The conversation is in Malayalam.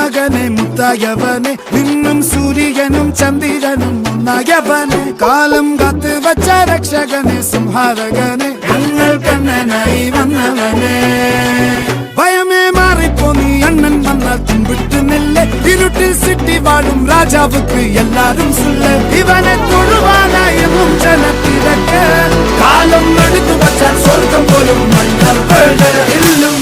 മകനെ മുത്തായവനെ നിന്നും സൂര്യനും ചന്ദ്രനും ഒന്നായവനെ കാലം കാത്ത് വച്ച രക്ഷകനെ സംഹാരകനെ ഞങ്ങൾ കണ്ണനായി വന്നവനെ ഭയമേ മാറിപ്പോ നീ അണ്ണൻ വന്നാൽ തുമ്പിട്ട് നെല്ല് ഇരുട്ടിൽ സിറ്റി വാഴും രാജാവുക്ക് എല്ലാരും സുല്ല് ഇവനെ തൊഴുവാനായും ജനത്തിരക്ക് കാലം എടുത്തു വച്ചാൽ സ്വർഗം പോലും മണ്ണൽ ഇല്ലും